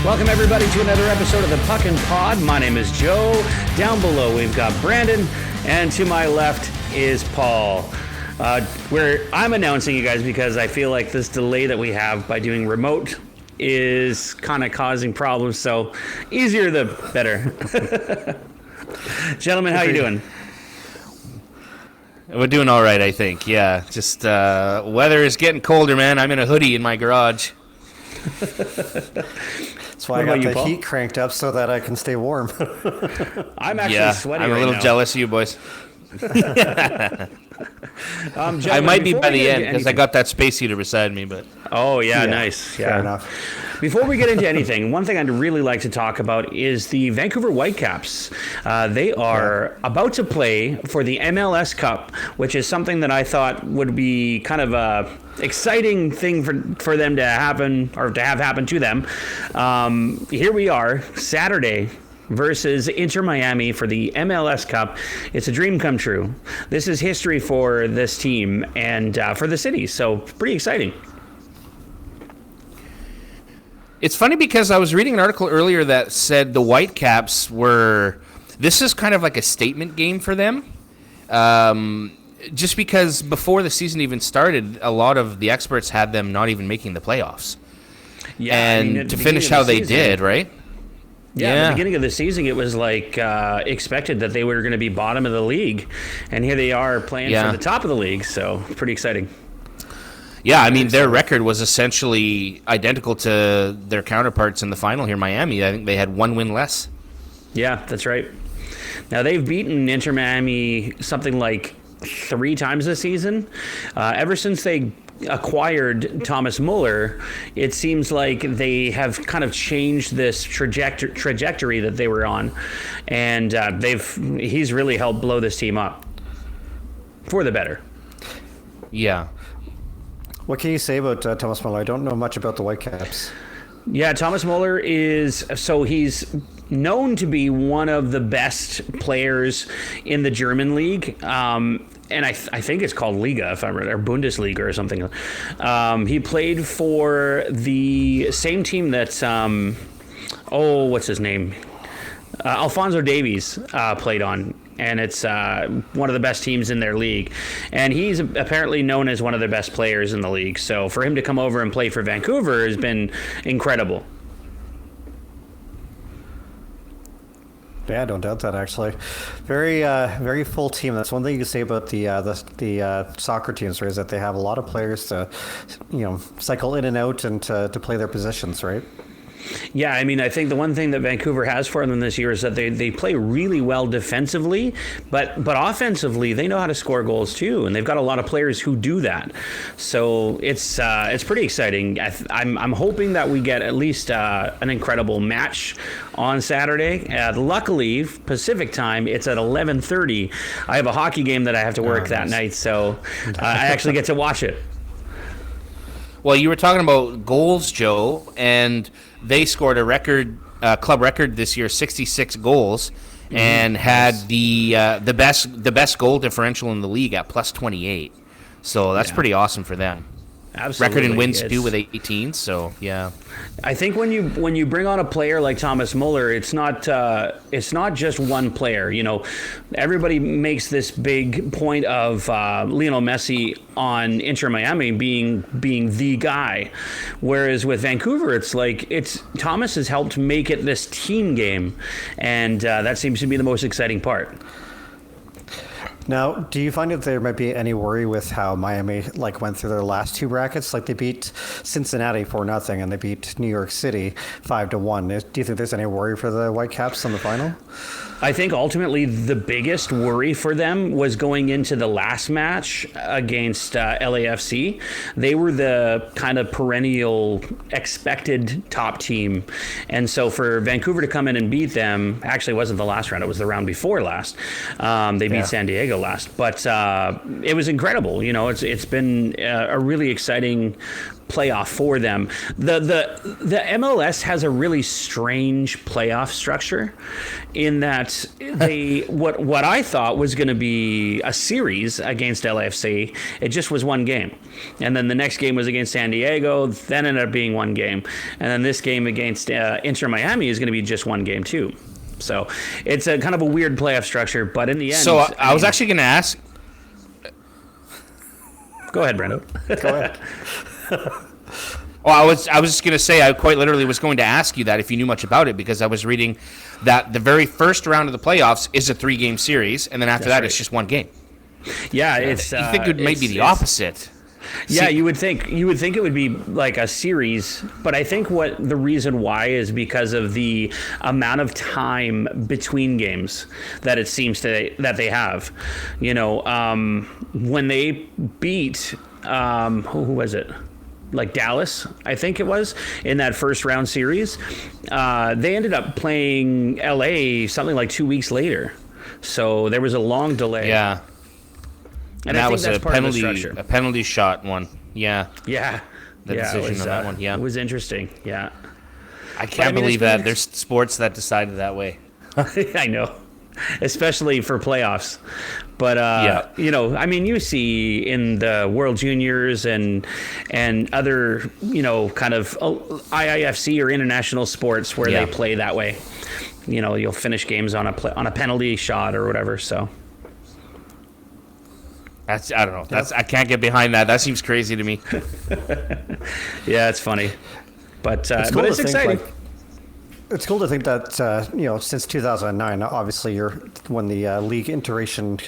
Welcome, everybody, to another episode of the Puckn Pod. My name is Joe. Down below, we've got Brandon. And to my left is Paul. Where I'm announcing you guys because I feel like this delay that we have by doing remote is kind of causing problems. So easier the better. Gentlemen, how you doing? We're doing all right, I think. Yeah, just weather is getting colder, man. I'm in a hoodie in my garage. That's why I got the heat cranked up so that I can stay warm. I'm actually sweating. I'm a little jealous of you boys. I might be by the end because I got that space heater beside me. But nice. Fair enough. Before we get into anything, one thing I'd really like to talk about is the Vancouver Whitecaps. They are about to play for the MLS Cup, which is something that I thought would be kind of a exciting thing for them to happen, or to have happen to them. Here we are, Saturday, versus Inter Miami for the MLS Cup. It's a dream come true. This is history for this team and for the city, so pretty exciting. It's funny because I was reading an article earlier that said the Whitecaps this is kind of like a statement game for them. Just because before the season even started, a lot of the experts had them not even making the playoffs. Yeah, and to finish how they did, right? Yeah, at the beginning of the season, it was like expected that they were going to be bottom of the league. And here they are playing for the top of the league, so pretty exciting. Yeah, I mean, their record was essentially identical to their counterparts in the final here, Miami. I think they had one win less. Yeah, that's right. Now, they've beaten Inter Miami something like 3 times this season. Ever since they acquired Thomas Muller, it seems like they have kind of changed this trajectory that they were on. And he's really helped blow this team up for the better. Yeah. What can you say about Thomas Muller? I don't know much about the Whitecaps. Yeah, Thomas Muller he's known to be one of the best players in the German league. And I think it's called Liga, if I'm right, or Bundesliga or something. He played for the same team that's, what's his name? Alphonso Davies played on. And it's one of the best teams in their league. And he's apparently known as one of the best players in the league. So for him to come over and play for Vancouver has been incredible. Yeah, I don't doubt that, actually. Very full team. That's one thing you can say about the soccer teams, right, is that they have a lot of players to, cycle in and out and to play their positions, right? Yeah, I mean, I think the one thing that Vancouver has for them this year is that they play really well defensively, but offensively they know how to score goals too, and they've got a lot of players who do that. So it's pretty exciting. I'm hoping that we get at least an incredible match on Saturday. Luckily, Pacific time, it's at 11:30. I have a hockey game that I have to work that night, so I actually get to watch it. Well, you were talking about goals, Joe, and they scored a record, club record this year, 66 goals, and had the best goal differential in the league at plus 28. So that's pretty awesome for them. Absolutely. Record in wins too with 18. So yeah, I think when you bring on a player like Thomas Muller, it's not just one player. Everybody makes this big point of Lionel Messi on Inter Miami being the guy, whereas with Vancouver, it's Thomas has helped make it this team game, and that seems to be the most exciting part. Now, do you find that there might be any worry with how Miami went through their last 2 brackets? They beat Cincinnati 4-0 and they beat New York City 5-1. Do you think there's any worry for the Whitecaps in the final? I think ultimately the biggest worry for them was going into the last match against LAFC. They were the kind of perennial expected top team. And so for Vancouver to come in and beat them, actually it wasn't the last round, it was the round before last. They beat San Diego last. But it was incredible. It's been a really exciting playoff for them. The MLS has a really strange playoff structure in that they what I thought was going to be a series against LAFC, it just was one game. And then the next game was against San Diego, then ended up being one game. And then this game against Inter Miami is going to be just one game too. So it's a kind of a weird playoff structure, but in the end... So I was actually going to ask... Go ahead, Brando. Go ahead. Well, I was just going to say, I quite literally was going to ask you that if you knew much about it, because I was reading that the very first round of the playoffs is a 3-game series, and then after that, it's just one game. Yeah, it's... You think it might be the opposite? Yeah, you would think it would be like a series, but I think what the reason why is because of the amount of time between games that it seems that they have. You know, when they beat who was it? Like Dallas, I think it was, in that first round series, they ended up playing LA something like 2 weeks later. So there was a long delay. Yeah. And that was a penalty shot one. Yeah. Yeah. The decision on that one. Yeah. It was interesting. Yeah. I can't believe that there's sports that decided that way. I know. Especially for playoffs. But, you know, I mean, you see in the World Juniors and other, you know, kind of IIFC or international sports where they play that way. You know, you'll finish games on a penalty shot or whatever, so... I don't know. I can't get behind that. That seems crazy to me. Yeah, it's funny, but it's exciting. It's cool to think that you know, since 2009, obviously when the league iteration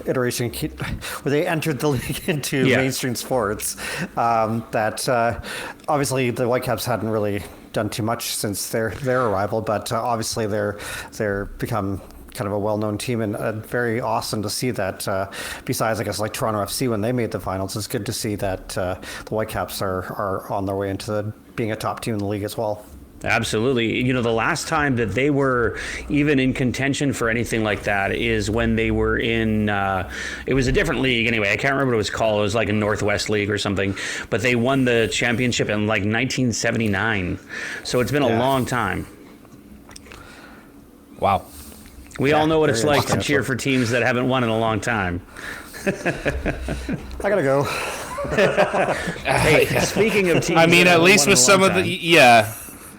where they entered the league into mainstream sports, that obviously the Whitecaps hadn't really done too much since their arrival, but obviously they're become kind of a well-known team, and very awesome to see that besides, I guess, like Toronto FC when they made the finals, it's good to see that the Whitecaps are on their way into being a top team in the league as well. Absolutely. You know, the last time that they were even in contention for anything like that is when they were in, it was a different league anyway. I can't remember what it was called. It was like a Northwest League or something. But they won the championship in like 1979. So it's been a long time. Wow. We all know what it's like to cheer for teams that haven't won in a long time. I gotta go. Hey, speaking of teams, I mean, at least with some of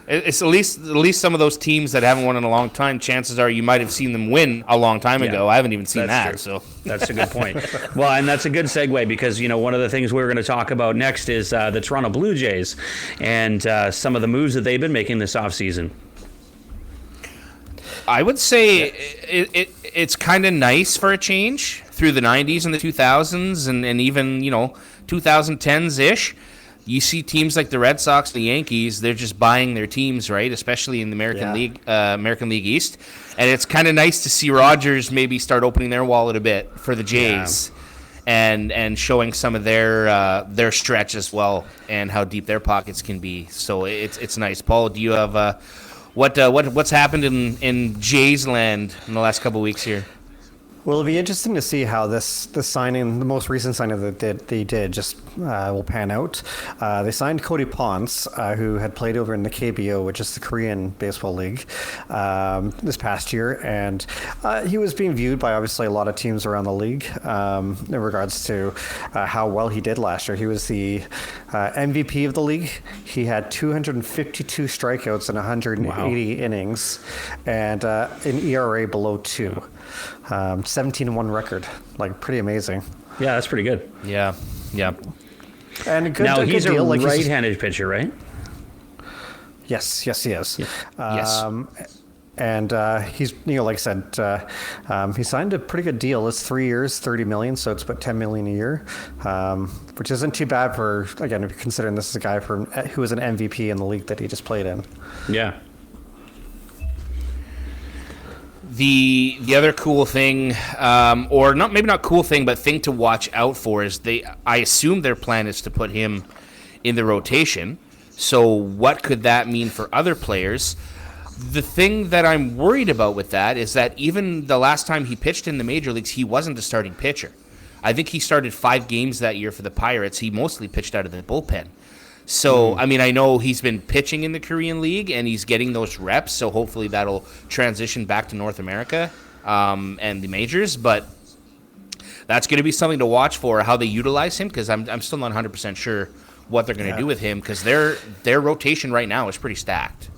it's at least some of those teams that haven't won in a long time. Chances are you might have seen them win a long time ago. I haven't even seen that. True. So that's a good point. Well, and that's a good segue because, you know, one of the things we're going to talk about next is the Toronto Blue Jays and some of the moves that they've been making this offseason. I would say it's kind of nice for a change through the 90s and the 2000s and even, you know, 2010s-ish. You see teams like the Red Sox, the Yankees, they're just buying their teams, right? Especially in the American League East. And it's kind of nice to see Rogers maybe start opening their wallet a bit for the Jays and showing some of their stretch as well and how deep their pockets can be. So it's nice. Paul, do you have... What's happened in Jays land in the last couple of weeks here? Well, it'll be interesting to see how the signing, the most recent signing that they did, just will pan out. They signed Cody Ponce, who had played over in the KBO, which is the Korean Baseball League, this past year, and he was being viewed by obviously a lot of teams around the league in regards to how well he did last year. He was the MVP of the league. He had 252 strikeouts in 180 innings, and an ERA below 2. 17-1 record, like pretty amazing. Yeah, that's pretty good. Yeah. And he's a deal, like right-handed pitcher, right? Yes, he is. Yeah. Yes. And he's, you know, like I said, he signed a pretty good deal. It's 3 years, $30 million, so it's about $10 million a year, which isn't too bad for, again, if you're considering this is a guy who was an MVP in the league that he just played in. Yeah. The other cool thing, or maybe not cool thing, but thing to watch out for is I assume their plan is to put him in the rotation. So what could that mean for other players? The thing that I'm worried about with that is that even the last time he pitched in the major leagues, he wasn't a starting pitcher. I think he started 5 games that year for the Pirates. He mostly pitched out of the bullpen. So, I mean, I know he's been pitching in the Korean League and he's getting those reps, so hopefully that'll transition back to North America and the majors. But that's going to be something to watch for, how they utilize him, because I'm still not 100% sure what they're going to do with him, because their rotation right now is pretty stacked.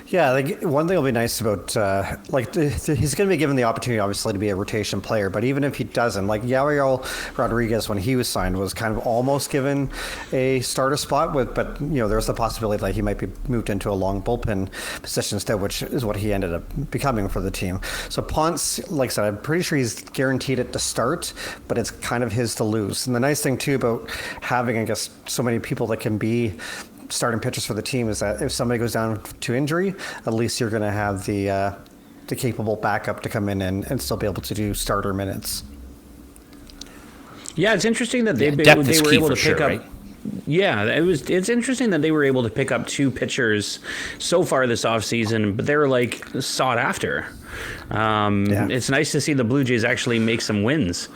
Yeah, like one thing will be nice about he's going to be given the opportunity, obviously, to be a rotation player. But even if he doesn't, like Yael Rodriguez, when he was signed, was kind of almost given a starter spot but there's the possibility that he might be moved into a long bullpen position instead, which is what he ended up becoming for the team. So Ponce, like I said, I'm pretty sure he's guaranteed it to start, but it's kind of his to lose. And the nice thing too about having, I guess, so many people that can be starting pitchers for the team is that if somebody goes down to injury, at least you're going to have the capable backup to come in and still be able to do starter minutes. Yeah, it's interesting that they were able to pick up. Right? Yeah, it's interesting that they were able to pick up 2 pitchers so far this offseason, but they're like sought after. It's nice to see the Blue Jays actually make some wins.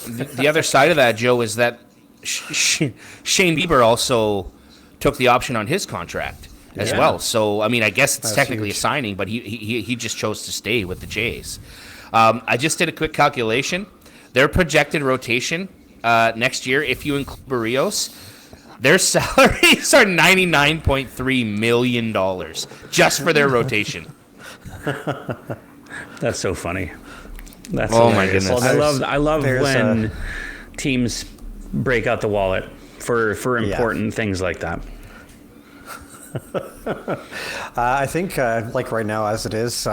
The other side of that, Joe, is that Shane Bieber also took the option on his contract as well. So, I mean, I guess it's technically huge. A signing, but he just chose to stay with the Jays. I just did a quick calculation. Their projected rotation next year, if you include Barrios, their salaries are $99.3 million just for their rotation. That's so funny. That's my goodness. Well, I love when teams break out the wallet for important things like that. I think like right now as it is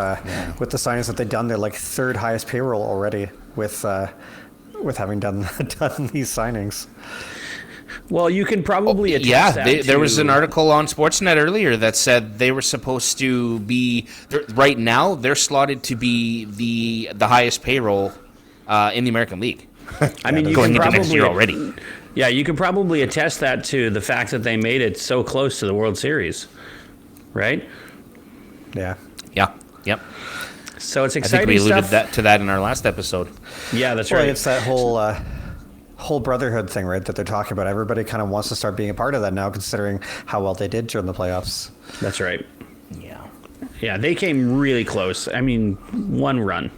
with the signings that they've done, they're like 3rd highest payroll already with having done these signings. Well, you can probably attest that there was an article on Sportsnet earlier that said they were supposed to be right now. They're slotted to be the highest payroll in the American League. I mean, you going can into next year already. Yeah, you could probably attest that to the fact that they made it so close to the World Series, right? Yeah. Yeah. Yep. So it's exciting. I think we alluded stuff. to that in our last episode. Yeah, that's right. It's that whole brotherhood thing, right, that they're talking about. Everybody kind of wants to start being a part of that now, considering how well they did during the playoffs. That's right. Yeah. Yeah, they came really close. I mean, one run,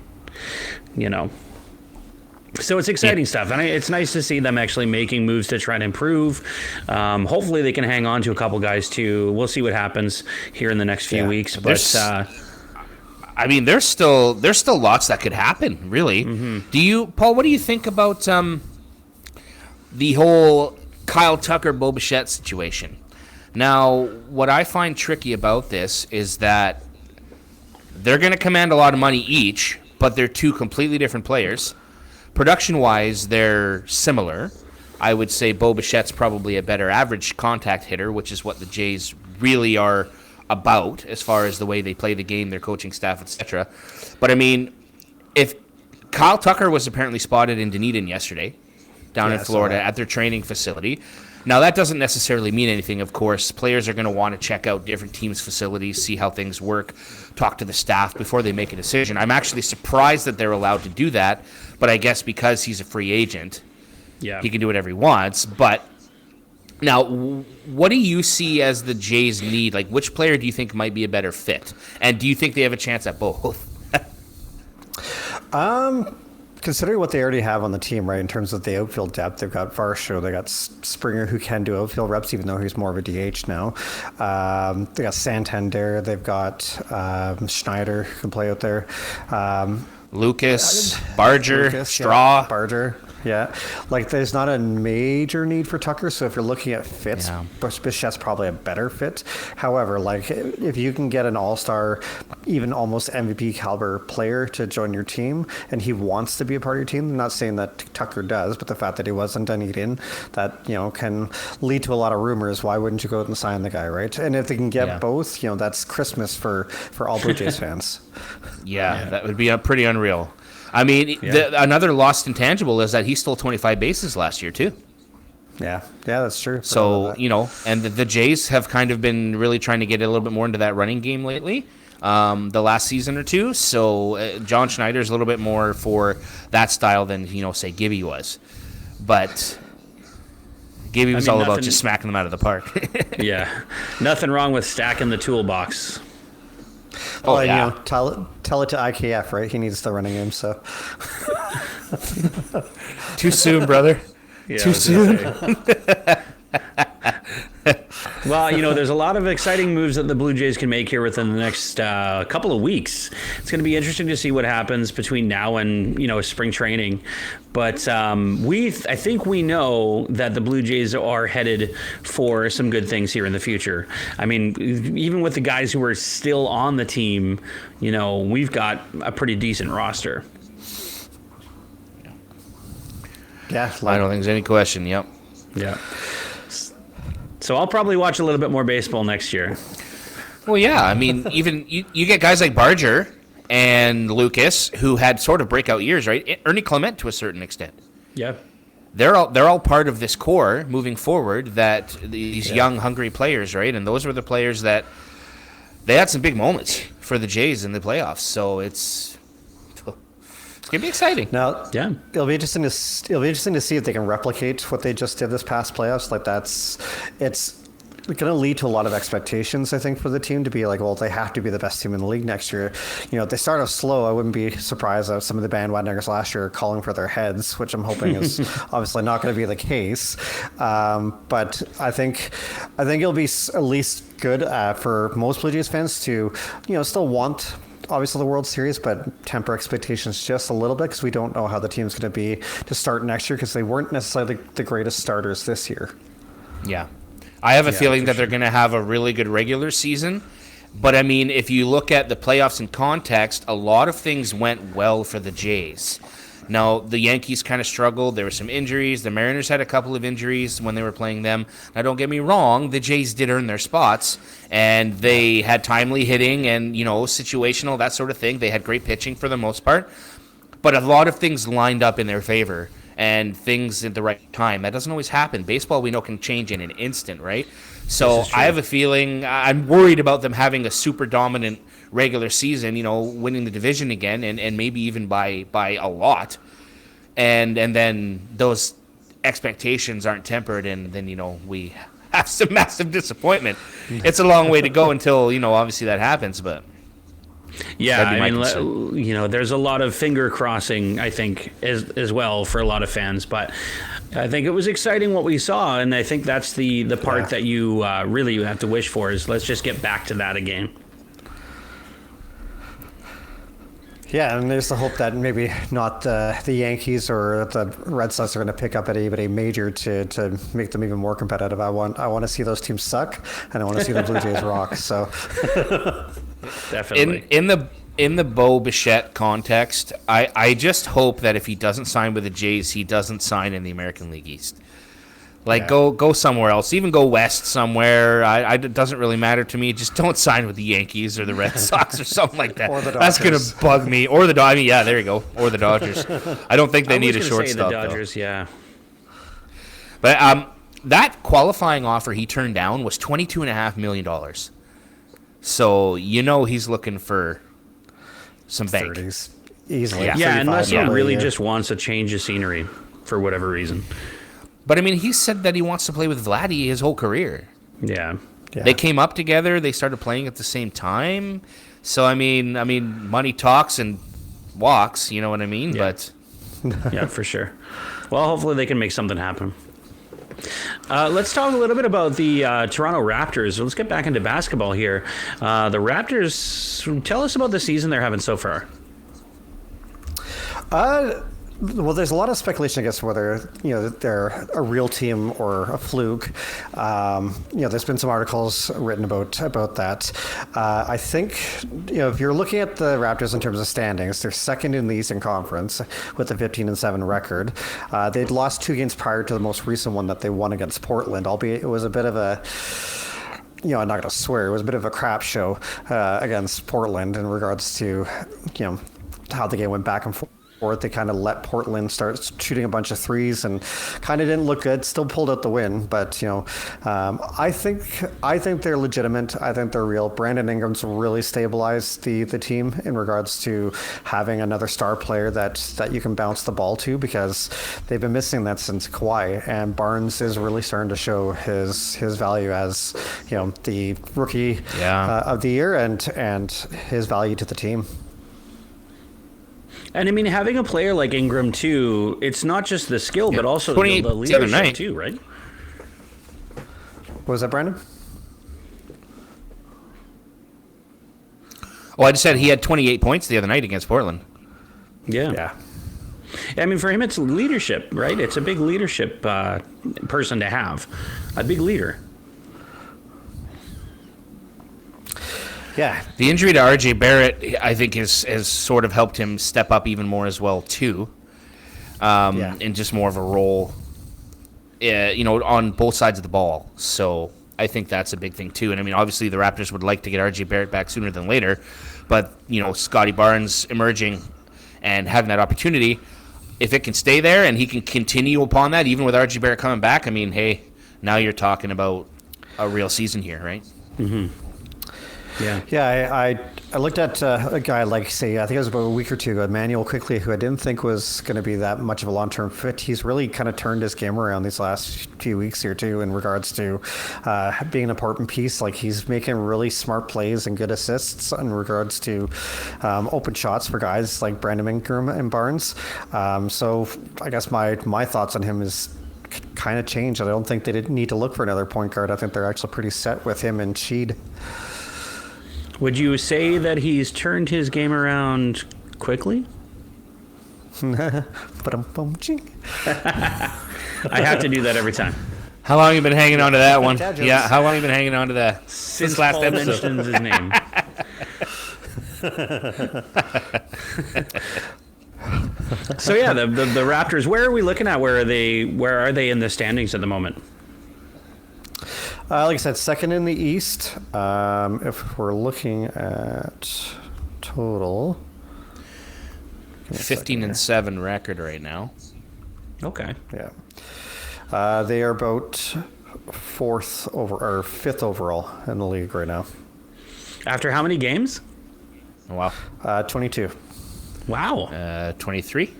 So it's exciting stuff, and it's nice to see them actually making moves to try to improve. Hopefully they can hang on to a couple guys, too. We'll see what happens here in the next few weeks. But I mean, there's still lots that could happen, really. Mm-hmm. Paul, what do you think about the whole Kyle Tucker-Bo Bichette situation? Now, what I find tricky about this is that they're going to command a lot of money each, but they're 2 completely different players. Production-wise, they're similar. I would say Bo Bichette's probably a better average contact hitter, which is what the Jays really are about as far as the way they play the game, their coaching staff, etc. But, I mean, if Kyle Tucker was apparently spotted in Dunedin yesterday down in Florida at their training facility. Now, that doesn't necessarily mean anything, of course. Players are going to want to check out different teams' facilities, see how things work, talk to the staff before they make a decision. I'm actually surprised that they're allowed to do that, but I guess because he's a free agent, he can do whatever he wants. But now, what do you see as the Jays' need? Like, which player do you think might be a better fit? And do you think they have a chance at both? Considering what they already have on the team, right, in terms of the outfield depth, they've got Varsho, they got Springer, who can do outfield reps, even though he's more of a DH now. They got Santander, they've got Schneider, who can play out there. Lucas, Barger, Straw. Yeah, Barger. Yeah, like there's not a major need for Tucker, so if you're looking at fits, Bichette's probably a better fit. However, like if you can get an all-star, even almost MVP caliber player to join your team, and he wants to be a part of your team, I'm not saying that Tucker does, but the fact that he wasn't Dunedin, that can lead to a lot of rumors. Why wouldn't you go out and sign the guy, right? And if they can get both, that's Christmas for all Blue Jays fans. That would be pretty unreal. I mean, another lost intangible is that he stole 25 bases last year, too. Yeah, that's true. So, and the Jays have kind of been really trying to get a little bit more into that running game lately, the last season or two. So, John Schneider's a little bit more for that style than, say, Gibby was. But, Gibby was all about nothing- just smacking them out of the park. Yeah, nothing wrong with stacking the toolbox. Oh, Well, yeah. you know, tell it to IKF, right? He needs the running game, so. Too soon, brother. Yeah, Too I was gonna soon. say. Well, there's a lot of exciting moves that the Blue Jays can make here within the next couple of weeks. It's going to be interesting to see what happens between now and spring training. But I think we know that the Blue Jays are headed for some good things here in the future. I mean, even with the guys who are still on the team, we've got a pretty decent roster. Yeah, I don't think there's any question. Yep. Yeah. So I'll probably watch a little bit more baseball next year. Well, yeah. I mean, even you get guys like Barger and Lucas who had sort of breakout years, right? Ernie Clement to a certain extent. Yeah. They're all part of this core moving forward. That these young, hungry players, right? And those were the players that they had some big moments for the Jays in the playoffs. So it's gonna be exciting. Now, Yeah. it'll be interesting to see if they can replicate what they just did this past playoffs. Like it's going to lead to a lot of expectations, I think, for the team to be like, well, they have to be the best team in the league next year. If they start off slow, I wouldn't be surprised that some of the bandwagoners last year are calling for their heads, which I'm hoping is obviously not going to be the case. But I think it'll be at least good for most Blue Jays fans to, still want obviously the World Series, but temper expectations just a little bit because we don't know how the team's going to be to start next year because they weren't necessarily the greatest starters this year. Yeah. I have a feeling that they're going to have a really good regular season. But, I mean, if you look at the playoffs in context, a lot of things went well for the Jays. Now, the Yankees kind of struggled. There were some injuries. The Mariners had a couple of injuries when they were playing them. Now, don't get me wrong. The Jays did earn their spots, and they had timely hitting and, situational, that sort of thing. They had great pitching for the most part. But a lot of things lined up in their favor and things at the right time. That doesn't always happen. Baseball, we know, can change in an instant, right? So I have a feeling I'm worried about them having a super dominant regular season, winning the division again and maybe even by a lot. And then those expectations aren't tempered and then, we have some massive disappointment. It's a long way to go until, obviously that happens, but Yeah, that'd be my I concern. mean, there's a lot of finger crossing, I think, as well for a lot of fans. But I think it was exciting what we saw, and I think that's the part that you really have to wish for is let's just get back to that again. Yeah, and there's the hope that maybe not the Yankees or the Red Sox are going to pick up at a major to make them even more competitive. I want to see those teams suck, and I want to see the Blue Jays rock. So. Definitely. In the Bo Bichette context, I just hope that if he doesn't sign with the Jays, he doesn't sign in the American League East. Go somewhere else, even go west somewhere. It doesn't really matter to me. Just don't sign with the Yankees or the Red Sox or something like that. Or the That's gonna Dodgers. bug me. Or the Dodgers. Yeah, there you go. Or the Dodgers. I don't think they need a the shortstop. Dodgers, yeah. But that qualifying offer he turned down was $22.5 million. So he's looking for some bank. 30s easily. Yeah, unless he 35 really a year. just wants a change of scenery for whatever reason. But I mean, he said that he wants to play with Vladdy his whole career. Yeah. Yeah. They came up together. They started playing at the same time. So I mean, money talks and walks. You know what I mean? Yeah. But Yeah, for sure. Well, hopefully they can make something happen. Let's talk a little bit about the Toronto Raptors. Let's get back into basketball here. The Raptors, tell us about the season they're having so far. Well, there's a lot of speculation, I guess, whether they're a real team or a fluke. There's been some articles written about that. I think if you're looking at the Raptors in terms of standings, they're second in the Eastern Conference with a 15-7 record. They'd lost 2 games prior to the most recent one that they won against Portland, albeit it was a bit of a. I'm not going to swear. It was a bit of a crap show against Portland in regards to how the game went back and forth They kind of let Portland start shooting a bunch of threes and kind of didn't look good. Still pulled out the win, but I think they're legitimate. I think they're real. Brandon Ingram's really stabilized the team in regards to having another star player that you can bounce the ball to, because they've been missing that since Kawhi. And Barnes is really starting to show his value as the rookie of the year and his value to the team. And I mean, having a player like Ingram too, it's not just the skill, but also the leadership too, right? What was that, Brandon? Oh, I just said he had 28 points the other night against Portland. Yeah. I mean, for him, it's leadership, right? It's a big leadership person to have, a big leader. Yeah. The injury to RJ Barrett, I think, has sort of helped him step up even more as well, too. In just more of a role, on both sides of the ball. So I think that's a big thing, too. And, I mean, obviously the Raptors would like to get RJ Barrett back sooner than later. But, Scotty Barnes emerging and having that opportunity, if it can stay there and he can continue upon that, even with RJ Barrett coming back, I mean, hey, now you're talking about a real season here, right? Mm-hmm. Yeah, I looked at a guy like, say, I think it was about a week or two ago, Emmanuel Quickly, who I didn't think was going to be that much of a long-term fit. He's really kind of turned his game around these last few weeks here, too, in regards to being an important piece. Like, he's making really smart plays and good assists in regards to open shots for guys like Brandon Ingram and Barnes. So I guess my thoughts on him is kind of changed. I don't think they didn't need to look for another point guard. I think they're actually pretty set with him and Sheed. Would you say that he's turned his game around quickly? I have to do that every time. How long have you been hanging on to that one? Yeah, how long have you been hanging on to that? Since last Paul mentioned his name. So yeah, the Raptors, where are we looking at? Where are they in the standings at the moment? Like I said, second in the East. If we're looking at total, 15-7 record right now. Okay. Yeah. They are about fifth overall in the league right now. After how many games? Oh, wow. 22. Wow. 23?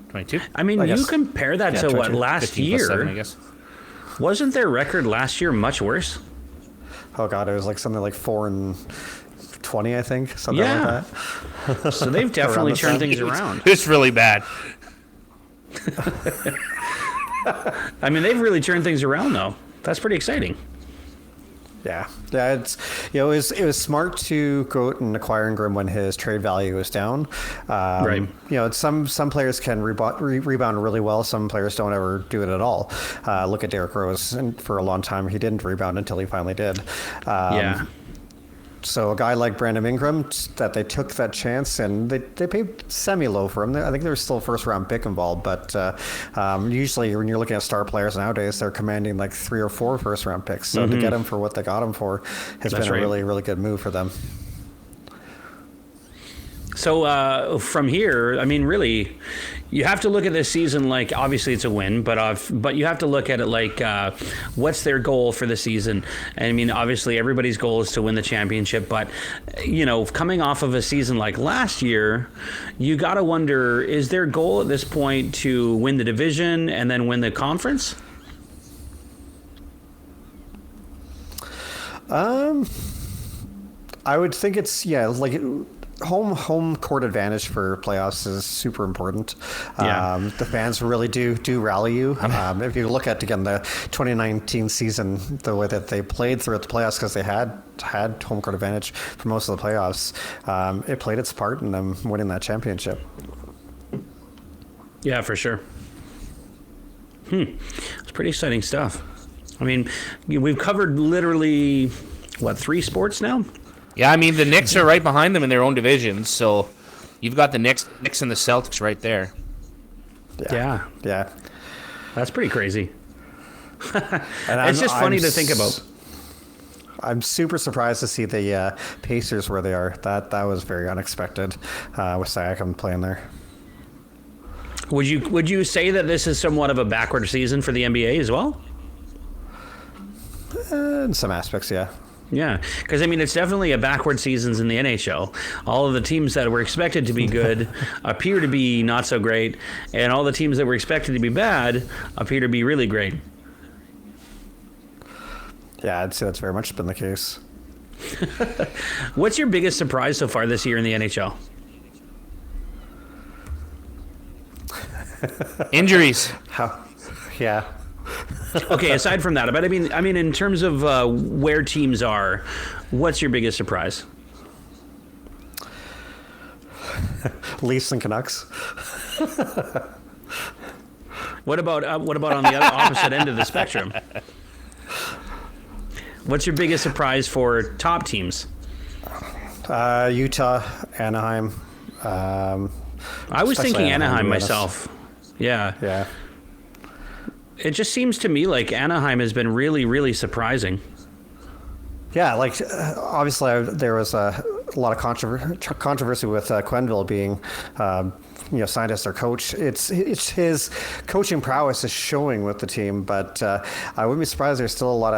22? I mean, you compare that to 22, what, last year? 7, I guess. Wasn't their record last year much worse? Oh God, it was like something like 4-20, I think. Something like that. So they've definitely turned things around. It's really bad. I mean, they've really turned things around, though. That's pretty exciting. Yeah. It's it was smart to go out and acquire Ingram when his trade value was down. Right. Some players can rebound really well. Some players don't ever do it at all. Look at Derrick Rose, and for a long time he didn't rebound until he finally did. So a guy like Brandon Ingram, that they took that chance, and they paid semi-low for him. I think there's still a first-round pick involved, but usually when you're looking at star players nowadays, they're commanding like 3 or 4 first-round picks. So to get him for what they got him for has been a really, really good move for them. So from here, I mean, really, you have to look at this season like, obviously it's a win, but you have to look at it like, what's their goal for the season? And I mean, obviously everybody's goal is to win the championship, but coming off of a season like last year, you got to wonder, is their goal at this point to win the division and then win the conference? I would think it's home court advantage for playoffs is super important. The fans really do rally you. If you look at, again, the 2019 season, the way that they played throughout the playoffs, because they had home court advantage for most of the playoffs, it played its part in them winning that championship. Yeah, for sure. It's pretty exciting stuff. I mean, we've covered literally, 3 sports now? Yeah, I mean, the Knicks are right behind them in their own divisions, so you've got the Knicks and the Celtics right there. Yeah. That's pretty crazy. It's just funny to think about. I'm super surprised to see the Pacers where they are. That was very unexpected with Siakam playing there. Would you say that this is somewhat of a backward season for the NBA as well? In some aspects, yeah. Yeah, because I mean, it's definitely a backward seasons in the NHL. All of the teams that were expected to be good appear to be not so great, and all the teams that were expected to be bad appear to be really great. Yeah, I'd say that's very much been the case. What's your biggest surprise so far this year in the NHL? Injuries. How? Yeah. Okay, aside from that, but I mean, in terms of where teams are, what's your biggest surprise? Leafs and Canucks. What about on the other opposite end of the spectrum? What's your biggest surprise for top teams? Utah, Anaheim. I was thinking Anaheim to be myself. Yeah. Yeah. It just seems to me like Anaheim has been really, really surprising. Yeah, like obviously there was a lot of controversy with Quenneville being, signed as their coach. It's his coaching prowess is showing with the team, but I wouldn't be surprised. There's still a lot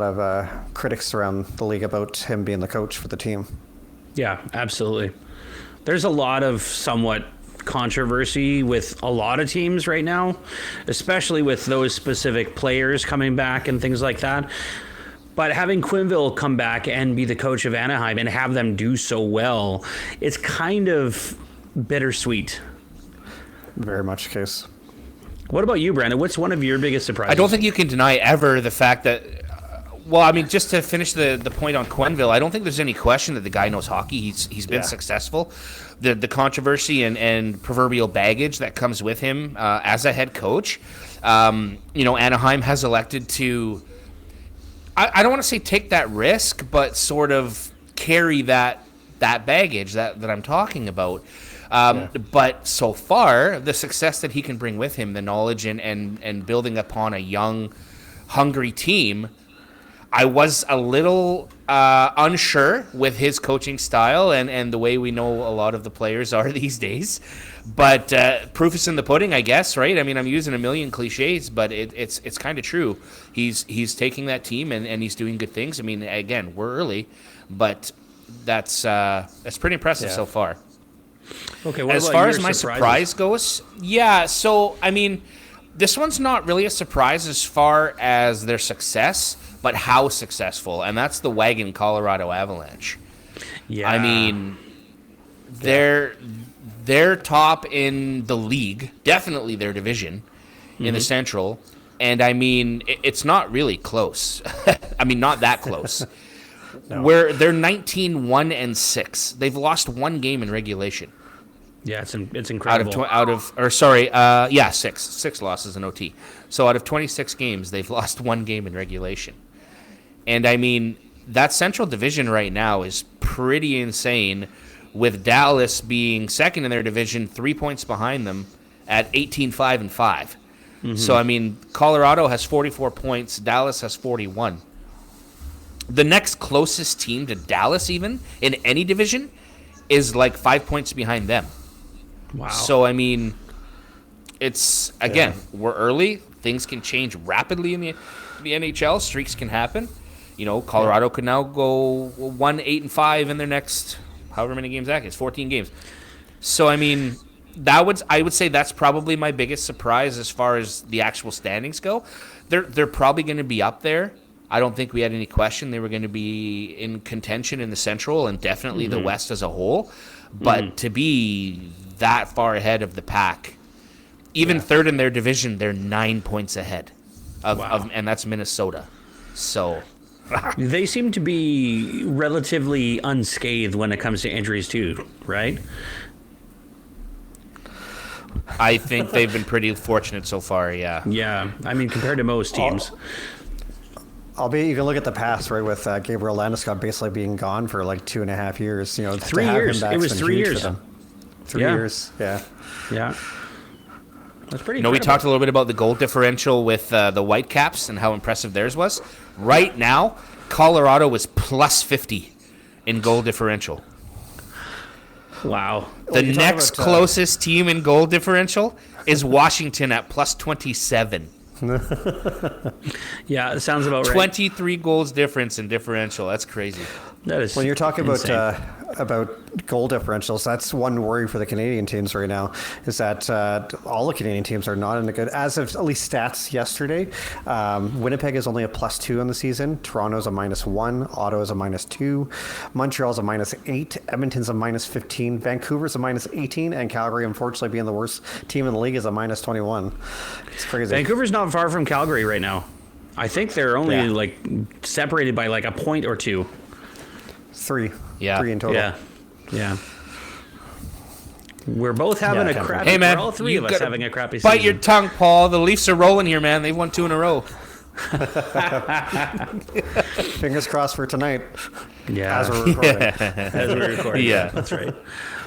of critics around the league about him being the coach for the team. Yeah, absolutely. There's a lot of somewhat controversy with a lot of teams right now, especially with those specific players coming back and things like that. But having Quenneville come back and be the coach of Anaheim and have them do so well, it's kind of bittersweet. Very much the case. What about you, Brandon? What's one of your biggest surprises? I don't think you can deny ever the fact that, just to finish the point on Quenneville, I don't think there's any question that the guy knows hockey. He's been successful. The controversy and proverbial baggage that comes with him as a head coach. Anaheim has elected to, I don't want to say take that risk, but sort of carry that baggage that I'm talking about. But so far, the success that he can bring with him, the knowledge and building upon a young, hungry team, I was a little unsure with his coaching style and the way we know a lot of the players are these days. But proof is in the pudding, I guess, right? I mean, I'm using a million cliches, but it's kind of true. He's taking that team and he's doing good things. I mean, again, we're early, but that's pretty impressive so far. Okay, what as about far your as my surprises? surprise goes, so I mean, this one's not really a surprise as far as their success, but how successful, and that's the Wagon Colorado Avalanche. Yeah. I mean, they're top in the league, definitely their division in the Central, and I mean, it's not really close. I mean, not that close. No. Where they're 19-1-6. They've lost one game in regulation. Yeah, it's incredible. Six losses in OT. So out of 26 games, they've lost one game in regulation. And I mean, that Central Division right now is pretty insane, with Dallas being second in their division, 3 points behind them at 18-5-5. Mm-hmm. So I mean, Colorado has 44 points, Dallas has 41. The next closest team to Dallas, even in any division, is like 5 points behind them. Wow. So, I mean, it's, again, we're early. Things can change rapidly in the NHL. Streaks can happen. Colorado could now go 1-8-5 in their next, however many games that is, 14 games. So, I mean, I would say that's probably my biggest surprise as far as the actual standings go. They're probably going to be up there. I don't think we had any question they were going to be in contention in the Central and definitely the West as a whole. But to be that far ahead of the pack, even third in their division, they're 9 points ahead of and that's Minnesota. So they seem to be relatively unscathed when it comes to injuries too, right? I think they've been pretty fortunate so far, yeah. Yeah, I mean, compared to most teams. Albeit you can look at the past, right, with Gabriel Landeskog basically being gone for like 2.5 years. 3 years. It was 3 years. 3 years, yeah. Yeah. That's pretty we talked a little bit about the goal differential with the Whitecaps and how impressive theirs was. Right now, Colorado was plus 50 in goal differential. Wow. The next closest team in goal differential is Washington at plus 27. Yeah, it sounds about right. 23 goals difference in differential. That's crazy. That is When you're talking insane. about goal differentials, that's one worry for the Canadian teams right now. Is that all the Canadian teams are not in a good, as of at least stats yesterday. Winnipeg is only a +2 on the season. Toronto's a -1. Ottawa's a -2. Montreal's a -8. Edmonton's a -15. Vancouver's a -18, and Calgary, unfortunately, being the worst team in the league, is a -21. It's crazy. Vancouver's not far from Calgary right now. I think they're only like separated by like a point or two. Three. Yeah. 3 in total. Yeah. We're both having a crappy. Hey man, we're all three of us having a crappy bite season. your tongue, Paul. The Leafs are rolling here, man. They've won 2 in a row. Fingers crossed for tonight. Yeah. As we're recording. As we record. Yeah. That's right.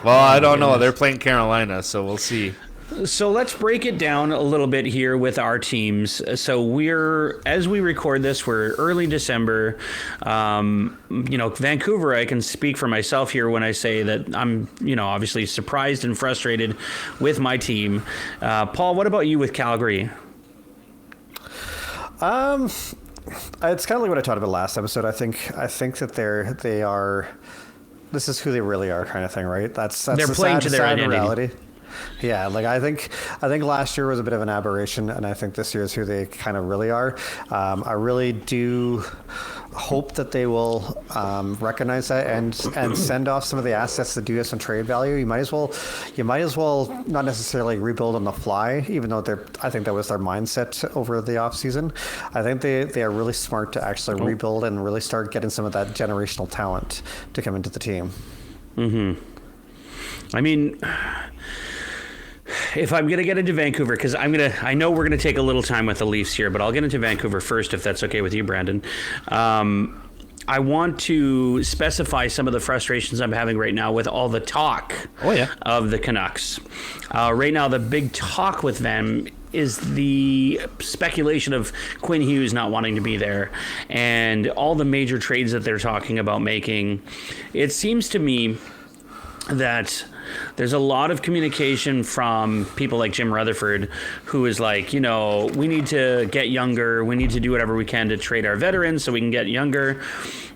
Well, I don't know. They're playing Carolina, so we'll see. So let's break it down a little bit here with our teams. So as we record this, we're early December. Vancouver, I can speak for myself here when I say that I'm, obviously surprised and frustrated with my team. Paul, what about you with Calgary? It's kind of like what I talked about last episode. I think that they are. This is who they really are, kind of thing, right? That's They're the playing to their identity. reality. Yeah, like I think last year was a bit of an aberration, and I think this year is who they kind of really are. I really do hope that they will recognize that and send off some of the assets that do have some trade value. You might as well not necessarily rebuild on the fly, even though I think that was their mindset over the offseason. I think they are really smart to actually rebuild and really start getting some of that generational talent to come into the team. Mm-hmm. I mean, if I'm going to get into Vancouver, because I know we're going to take a little time with the Leafs here, but I'll get into Vancouver first, if that's okay with you, Brandon. I want to specify some of the frustrations I'm having right now with all the talk of the Canucks. Right now, the big talk with them is the speculation of Quinn Hughes not wanting to be there and all the major trades that they're talking about making. It seems to me that there's a lot of communication from people like Jim Rutherford, who is like, we need to get younger. We need to do whatever we can to trade our veterans so we can get younger.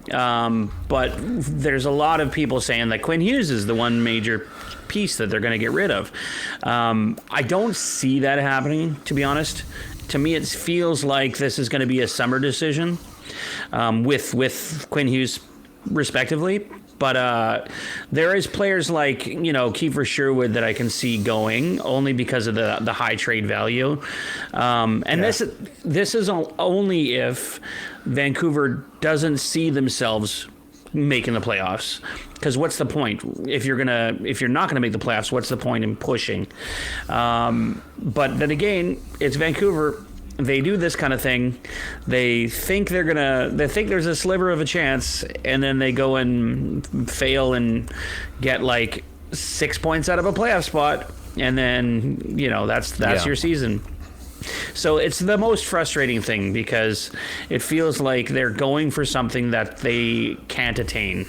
But there's a lot of people saying that Quinn Hughes is the one major piece that they're going to get rid of. I don't see that happening, to be honest. To me, it feels like this is going to be a summer decision with Quinn Hughes, respectively. But there is players like, Kiefer Sherwood that I can see going only because of the high trade value. This is only if Vancouver doesn't see themselves making the playoffs. Because what's the point? If you're not gonna make the playoffs, what's the point in pushing? But then again, it's Vancouver. They do this kind of thing. They think they think there's a sliver of a chance, and then they go and fail and get like 6 points out of a playoff spot, and then that's your season. So it's the most frustrating thing because it feels like they're going for something that they can't attain.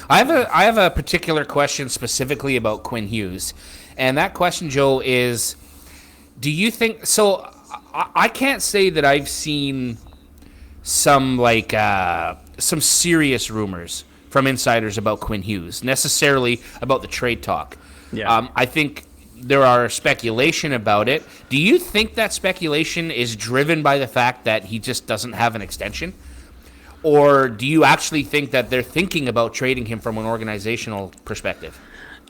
I have a particular question specifically about Quinn Hughes, and that question, Joe, is: do you think so? I can't say that I've seen some serious rumors from insiders about Quinn Hughes, necessarily about the trade talk. Yeah. I think there are speculation about it. Do you think that speculation is driven by the fact that he just doesn't have an extension? Or do you actually think that they're thinking about trading him from an organizational perspective?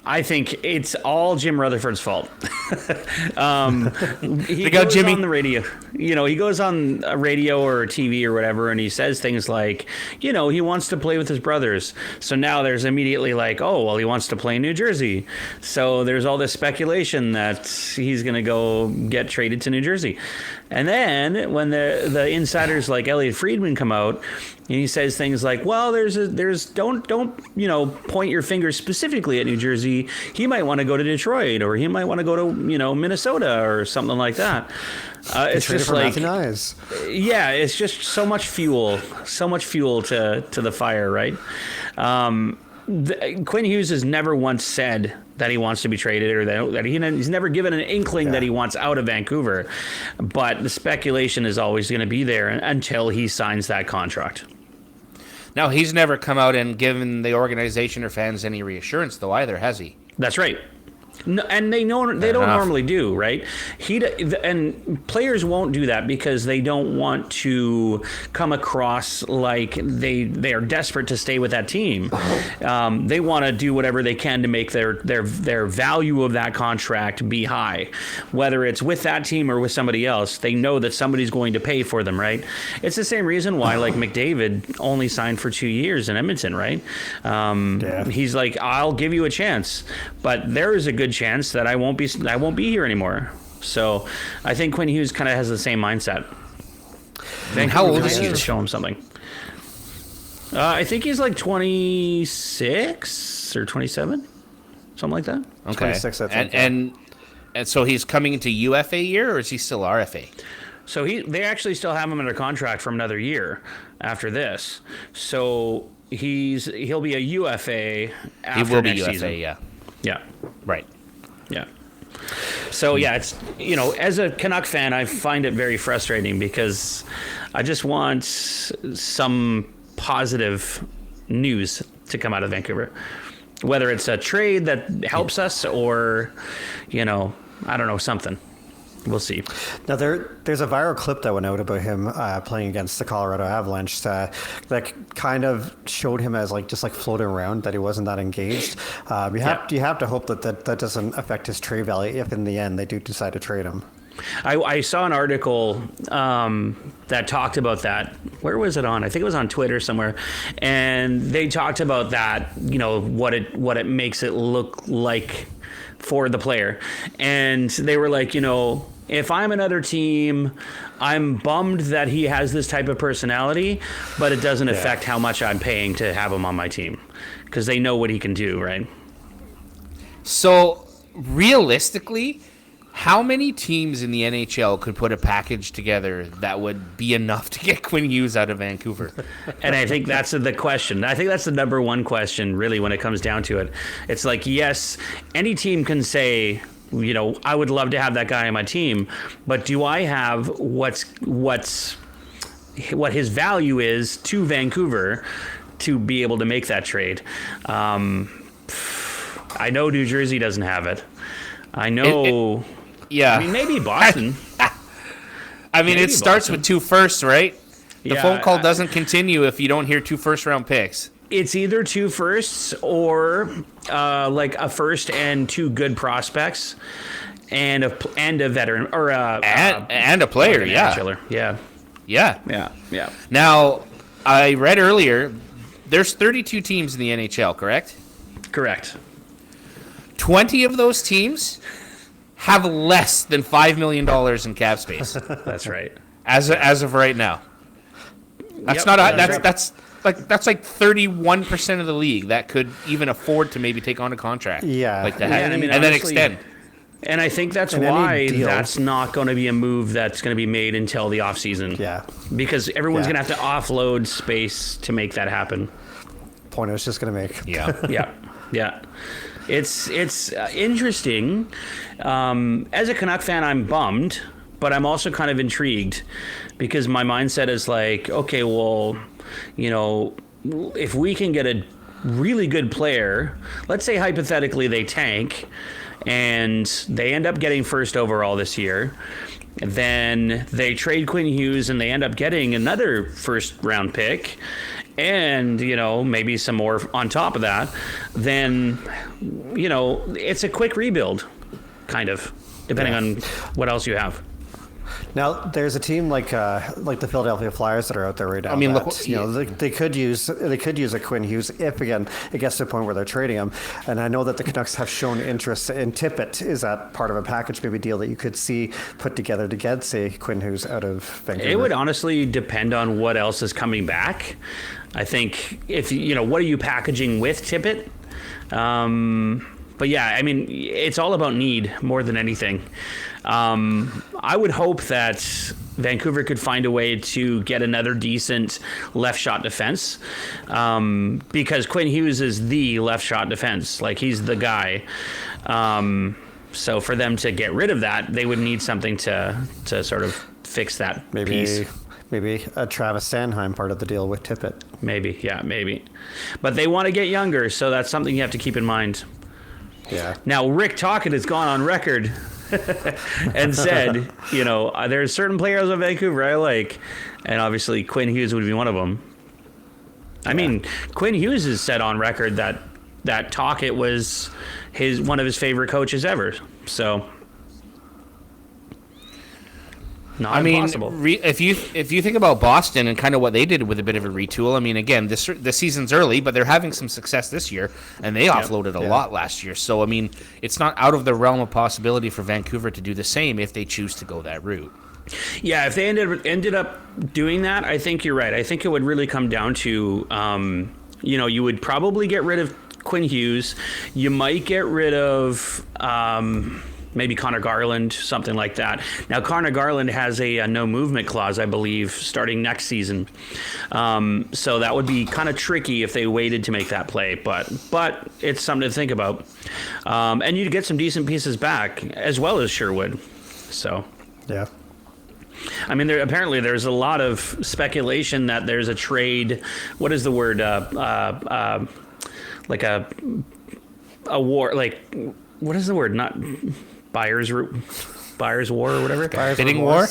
I think it's all Jim Rutherford's fault. He go goes Jimmy. on the radio. He goes on a radio or TV or whatever, and he says things like, he wants to play with his brothers. So now there's immediately like, oh, well, he wants to play in New Jersey. So there's all this speculation that he's going to go get traded to New Jersey. And then when the insiders like Elliot Friedman come out, and he says things like, well, don't point your finger specifically at New Jersey. He might want to go to Detroit, or he might want to go to Minnesota or something like that. It's just like, yeah, it's just so much fuel to the fire, right? Quinn Hughes has never once said that he wants to be traded or that he's never given an inkling that he wants out of Vancouver. But the speculation is always going to be there until he signs that contract. Now, he's never come out and given the organization or fans any reassurance, though, either, has he? That's right. No, and they don't normally do, right? And players won't do that because they don't want to come across like they are desperate to stay with that team. They want to do whatever they can to make their value of that contract be high, whether it's with that team or with somebody else. They know that somebody's going to pay for them, right? It's the same reason why like McDavid only signed for 2 years in Edmonton, right? He's like, I'll give you a chance, but there is a good chance that I won't be here anymore. So I think Quinn Hughes kind of has the same mindset. And how old is he? To show him something. I think he's like 26 or 27, something like that. Okay. 26, I think. And so he's coming into UFA year, or is he still RFA? So they actually still have him under contract for another year after this. So he'll be a UFA after He will be next UFA, season. yeah. Yeah. Right. Yeah. So yeah, it's, as a Canuck fan, I find it very frustrating because I just want some positive news to come out of Vancouver, whether it's a trade that helps us or, I don't know, something. We'll see. Now there's a viral clip that went out about him playing against the Colorado Avalanche that kind of showed him as just floating around, that he wasn't that engaged. You have to hope that doesn't affect his trade value if in the end they do decide to trade him. I saw an article that talked about that. Where was it on? I think it was on Twitter somewhere, and they talked about that. What it makes it look like for the player, and they were like, if I'm another team, I'm bummed that he has this type of personality, but it doesn't affect how much I'm paying to have him on my team because they know what he can do, right? So, realistically, how many teams in the NHL could put a package together that would be enough to get Quinn Hughes out of Vancouver? And I think that's the question. I think that's the number one question, really, when it comes down to it. It's like, yes, any team can say, I would love to have that guy on my team, but do I have what his value is to Vancouver to be able to make that trade? I know New Jersey doesn't have it. I know. Yeah. I mean, maybe Boston. It starts with 2 firsts, right? The phone call doesn't. doesn't continue if you don't hear 2 first-round picks. It's either 2 firsts or a first and 2 good prospects and a veteran or and a player, yeah. Yeah. Yeah. Now, I read earlier there's 32 teams in the NHL, correct? Correct. 20 of those teams have less than $5 million in cap space. That's right. As of right now. That's that's like 31% of the league that could even afford to maybe take on a contract. Yeah. Like that. Yeah, and honestly, then extend. And I think that's why that's not going to be a move that's going to be made until the offseason. Yeah. Because everyone's going to have to offload space to make that happen. Point I was just going to make. Yeah. Yeah. It's interesting. As a Canuck fan, I'm bummed, but I'm also kind of intrigued because my mindset is like, okay, well, if we can get a really good player, let's say hypothetically they tank and they end up getting first overall this year, then they trade Quinn Hughes and they end up getting another first round pick and, maybe some more on top of that, then, it's a quick rebuild, kind of, depending on what else you have. Now, there's a team like the Philadelphia Flyers that are out there right now. I mean, they could use a Quinn Hughes if again it gets to the point where they're trading him. And I know that the Canucks have shown interest in Tippett. Is that part of a package, maybe deal that you could see put together to get, say, Quinn Hughes out of Vancouver? It would honestly depend on what else is coming back. I think if what are you packaging with Tippett? But yeah, I mean, it's all about need more than anything. I would hope that Vancouver could find a way to get another decent left shot defense, because Quinn Hughes is the left shot defense. Like, he's the guy. So for them to get rid of that, they would need something to sort of fix that piece. Maybe a Travis Sanheim part of the deal with Tippett. Maybe, yeah, maybe. But they want to get younger, so that's something you have to keep in mind. Yeah. Now, Rick Tocchet has gone on record and said, there's certain players in Vancouver I like, and obviously Quinn Hughes would be one of them. I mean, Quinn Hughes has said on record that Tocchet was one of his favorite coaches ever. So, not impossible. If you think about Boston and kind of what they did with a bit of a retool, I mean, again, this season's early, but they're having some success this year, and they offloaded a lot last year. So, I mean, it's not out of the realm of possibility for Vancouver to do the same if they choose to go that route. Yeah, if they ended up doing that, I think you're right. I think it would really come down to, you would probably get rid of Quinn Hughes. You might get rid of maybe Connor Garland, something like that. Now, Connor Garland has a no movement clause, I believe, starting next season. So that would be kind of tricky if they waited to make that play. But it's something to think about. And you'd get some decent pieces back, as well as Sherwood. So, yeah. I mean, apparently there's a lot of speculation that there's a trade. What is the word? Like a war. Like, what is the word? Not buyer's war or whatever. Bidding war.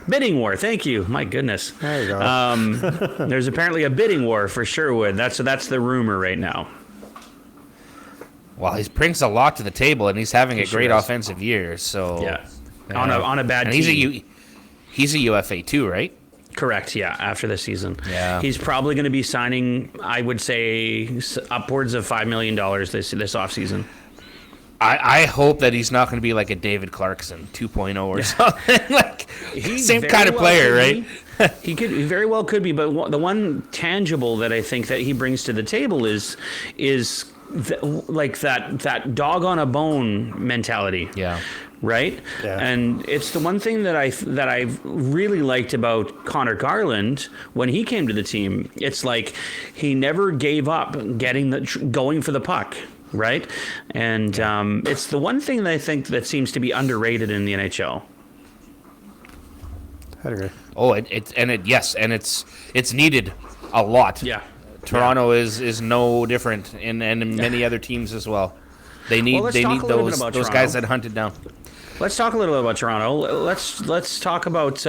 Bidding war. Thank you. My goodness. There you go. There's apparently a bidding war for Sherwood. That's the rumor right now. Well, he brings a lot to the table, and he's having a great offensive year. So yeah. On a bad and team. He's a UFA too, right? Correct, yeah, after the season. Yeah. He's probably going to be signing, I would say, upwards of $5 million this offseason. I hope that he's not going to be like a David Clarkson 2.0 or something. Like, same kind of player, right? He very well could be, but the one tangible that I think that he brings to the table is like that dog on a bone mentality. Yeah. Right? Yeah. And it's the one thing that I've really liked about Connor Garland when he came to the team. It's like he never gave up going for the puck, right? And it's the one thing that I think that seems to be underrated in the NHL. I agree. Oh, it's needed a lot. Yeah. Toronto is no different, and many other teams as well. They need those guys that hunted down. Let's talk a little bit about Toronto. Let's talk about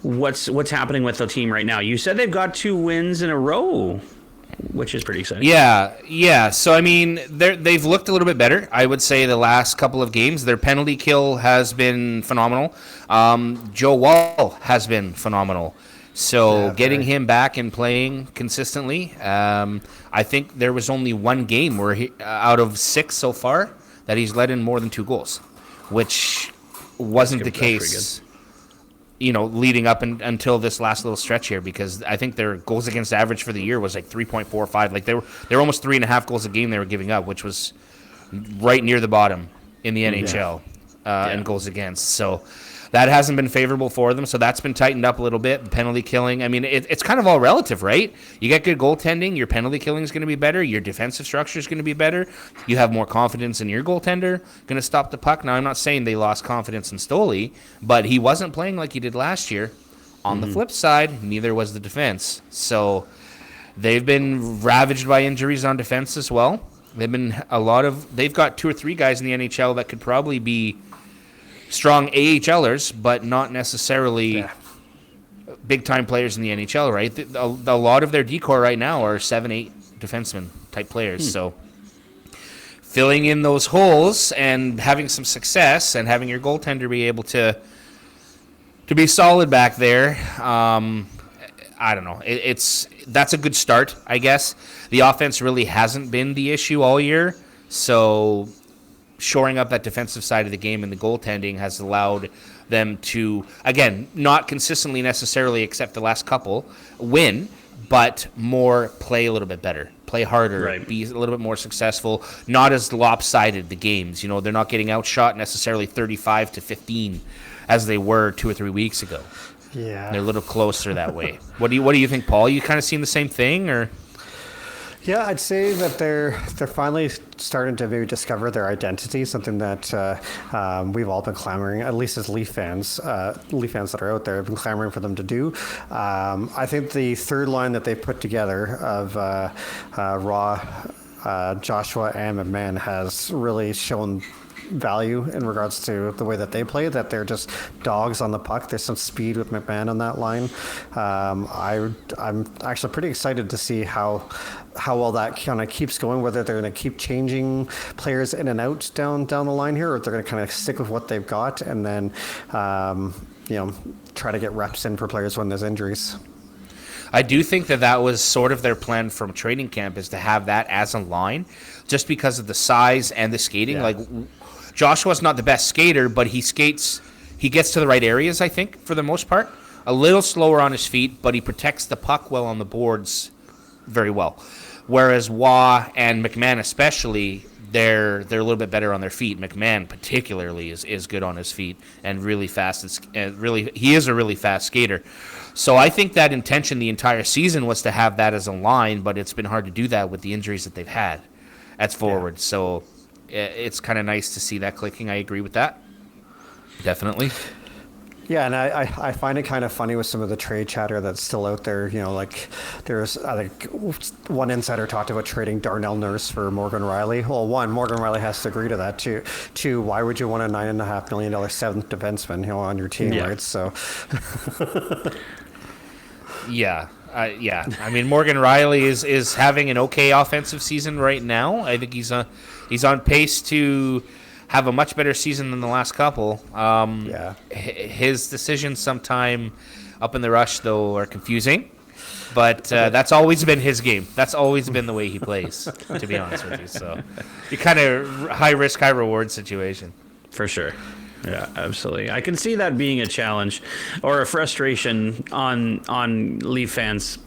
what's happening with the team right now. You said they've got 2 wins in a row, which is pretty exciting. Yeah. So I mean, they've looked a little bit better. I would say the last couple of games, their penalty kill has been phenomenal. Joe Wall has been phenomenal. So getting him back and playing consistently, I think there was only one game where out of 6 so far that he's let in more than 2 goals, which wasn't the case, leading up until this last little stretch here, because I think their goals against average for the year was like 3.45. Like they were almost 3.5 goals a game they were giving up, which was right near the bottom in the NHL in goals against. So that hasn't been favorable for them, so that's been tightened up a little bit. The penalty killing, I mean, it's kind of all relative, right? You get good goaltending, your penalty killing is going to be better, your defensive structure is going to be better, you have more confidence in your goaltender, going to stop the puck. Now, I'm not saying they lost confidence in Stoli, but he wasn't playing like he did last year. On the flip side, neither was the defense. So they've been ravaged by injuries on defense as well. They've got 2 or 3 guys in the NHL that could probably be strong AHLers, but not necessarily big-time players in the NHL, right? A lot of their decor right now are 7-8 defenseman type players. So filling in those holes and having some success and having your goaltender be able to be solid back there, I don't know. That's a good start, I guess. The offense really hasn't been the issue all year, so shoring up that defensive side of the game and the goaltending has allowed them to, again, not consistently necessarily except the last couple, win, but play a little bit better, play harder, be a little bit more successful, not as lopsided the games. They're not getting outshot necessarily 35-15 as they were 2 or 3 weeks ago. Yeah. They're a little closer that way. What do you think, Paul? You kind of seeing the same thing, or? Yeah, I'd say that they're finally starting to maybe discover their identity, something that we've all been clamoring, at least as Leaf fans that are out there, have been clamoring for them to do. I think the third line that they put together of Raw, Joshua, and McMahon has really shown value in regards to the way that they play, that they're just dogs on the puck. There's some speed with McMahon on that line. I'm actually pretty excited to see how well that kind of keeps going, whether they're going to keep changing players in and out down the line here, or if they're going to kind of stick with what they've got and then try to get reps in for players when there's injuries. I do think that was sort of their plan from training camp, is to have that as a line, just because of the size and the skating. Yeah. Like, Joshua's not the best skater, but he gets to the right areas, I think, for the most part. A little slower on his feet, but he protects the puck well on the boards very well. Whereas Wah and McMahon especially, they're a little bit better on their feet. McMahon particularly is good on his feet and really fast. He is a really fast skater. So I think that intention the entire season was to have that as a line, but it's been hard to do that with the injuries that they've had at forward. Yeah. So it's kind of nice to see that clicking. I agree with that. Definitely. Yeah, and I find it kind of funny with some of the trade chatter that's still out there. Like there's, I think, one insider talked about trading Darnell Nurse for Morgan Riley. Well, one, Morgan Riley has to agree to that. Two, why would you want a $9.5 million seventh defenseman, on your team, right? So. Yeah. I mean, Morgan Riley is having an okay offensive season right now. I think he's on pace to have a much better season than the last couple. His decisions sometime up in the rush, though, are confusing. But that's always been his game. That's always been the way he plays, to be honest with you. So, you kind of high risk, high reward situation. For sure. Yeah, absolutely. I can see that being a challenge or a frustration on Leaf fans'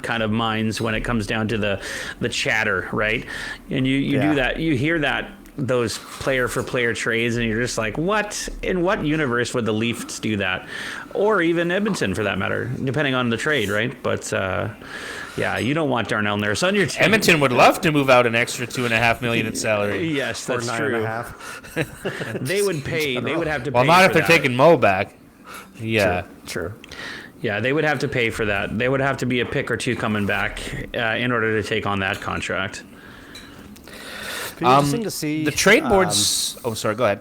kind of minds when it comes down to the chatter, right? And you do that, you hear that, those player for player trades, and you're just like, what? In what universe would the Leafs do that? Or even Edmonton, for that matter, depending on the trade, right? But you don't want Darnell Nurse on your team. Edmonton would love to move out an extra $2.5 million in salary. Yes, that's true. They would pay. They would have to pay. Well, not if they're taking Mo back. Yeah, true. Yeah, they would have to pay for that. They would have to be a pick or two coming back in order to take on that contract. Interesting to see the trade boards. Sorry, go ahead.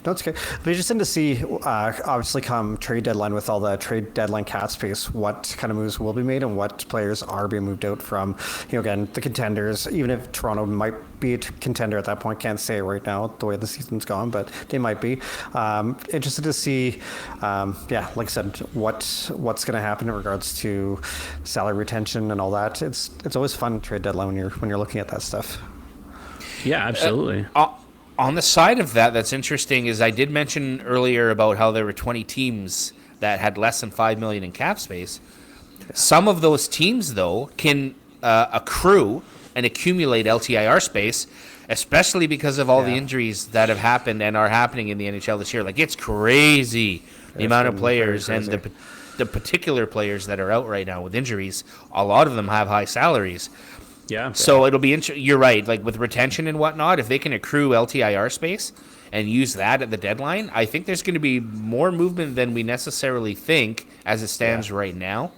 No, it's okay. It'll be interesting to see, obviously, come trade deadline, with all the trade deadline cap space, what kind of moves will be made and what players are being moved out from, again, the contenders. Even if Toronto might be a contender at that point, can't say right now the way the season's gone, but they might be. Interested to see, like I said, what's going to happen in regards to salary retention and all that. It's always fun trade deadline when you're looking at that stuff. Yeah, absolutely. On the side of that's interesting, is I did mention earlier about how there were 20 teams that had less than $5 million in cap space. Some of those teams, though, can accrue and accumulate LTIR space, especially because of all the injuries that have happened and are happening in the NHL this year. Like, it's crazy, the amount of players and the particular players that are out right now with injuries. A lot of them have high salaries. Yeah. So it'll be interesting. You're right. Like with retention and whatnot, if they can accrue LTIR space and use that at the deadline, I think there's going to be more movement than we necessarily think as it stands right now.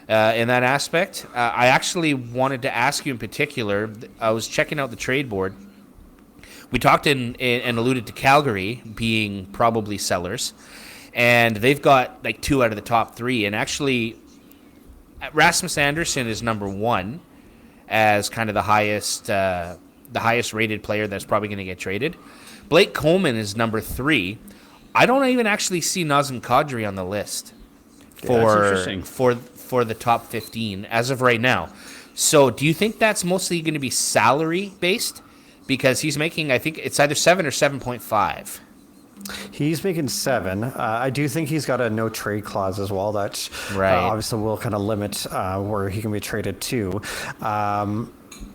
In that aspect, I actually wanted to ask you in particular. I was checking out the trade board. We talked and alluded to Calgary being probably sellers, and they've got like 2 out of the top 3. And actually, Rasmus Anderson is number 1. As kind of the highest rated player that's probably going to get traded. Blake Coleman is number 3. I don't even actually see Nazem Kadri on the list for the top 15 as of right now. So do you think that's mostly going to be salary based? Because he's making, I think it's either 7 or 7.5. He's making 7. I do think he's got a no trade clause as well. That obviously will kind of limit where he can be traded to.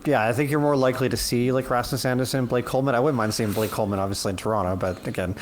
Yeah, I think you're more likely to see like Rasmus Anderson and Blake Coleman. I wouldn't mind seeing Blake Coleman obviously in Toronto, but again,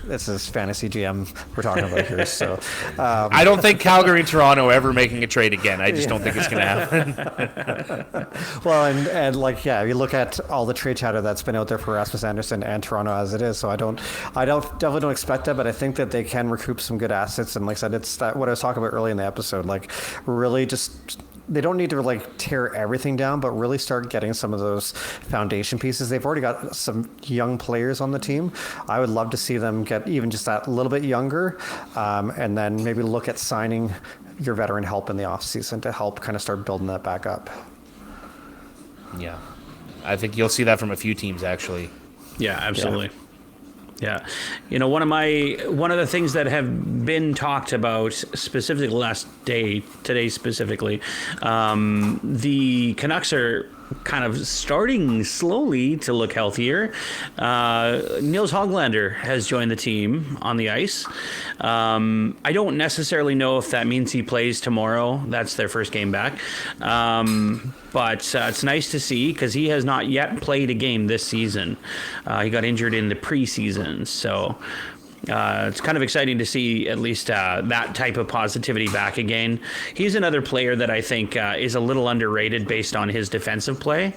this is fantasy GM we're talking about here. So I don't think Calgary and Toronto are ever making a trade again. I just don't think it's going to happen. Well, and like, yeah, you look at all the trade chatter that's been out there for Rasmus Anderson and Toronto as it is. So I definitely don't expect that, but I think that they can recoup some good assets. And like I said, it's what I was talking about early in the episode, like really just, they don't need to like tear everything down, but really start getting some of those foundation pieces. They've already got some young players on the team. I would love to see them get even just that little bit younger, and then maybe look at signing your veteran help in the offseason to help kind of start building that back up. Yeah. I think you'll see that from a few teams, actually. Yeah, absolutely. Yeah. One of the things that have been talked about specifically today specifically, the Canucks are kind of starting slowly to look healthier. Niels Hoglander has joined the team on the ice. I don't necessarily know if that means he plays tomorrow. That's their first game back. But it's nice to see because he has not yet played a game this season. He got injured in the preseason. So it's kind of exciting to see at least that type of positivity back again. He's another player that I think is a little underrated based on his defensive play.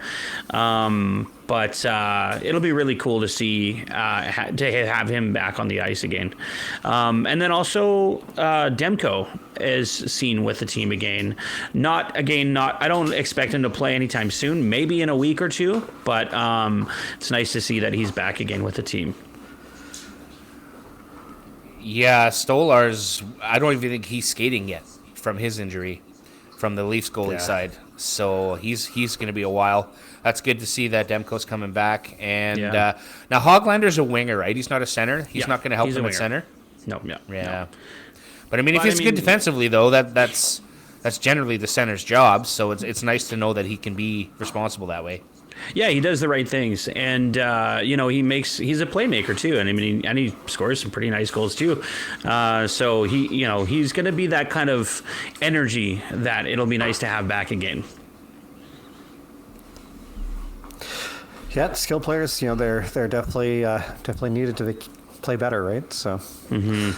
But it'll be really cool to see to have him back on the ice again. And then also Demko is seen with the team again. I don't expect him to play anytime soon, maybe in a week or two, but it's nice to see that he's back again with the team. Yeah, Stolar's, I don't even think he's skating yet from his injury from the Leafs goalie side. So he's going to be a while. That's good to see that Demko's coming back. And now Hoglander's a winger, right? He's not a center. He's not going to help them at center. No. But I mean, if he's good defensively, though, that's generally the center's job. So it's nice to know that he can be responsible that way. Yeah, he does the right things, and he's a playmaker too, and he scores some pretty nice goals too. So he's going to be that kind of energy that it'll be nice to have back again. Yeah, skill players, they're definitely needed to play better, right? So. Mm-hmm.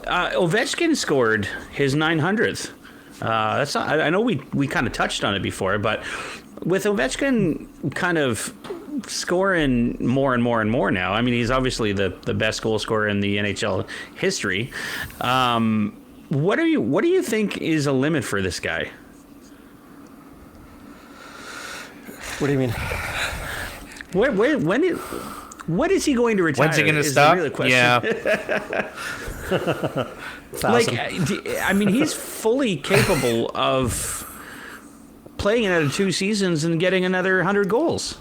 Ovechkin scored his 900th. That's not, I know we kind of touched on it before, but with Ovechkin kind of scoring more and more and more now, I mean, he's obviously the best goal scorer in the NHL history. What do you think is a limit for this guy? What do you mean? When is he going to retire? When's he going to stop? The real question. Yeah. He's fully capable of playing another 2 seasons and getting another 100 goals.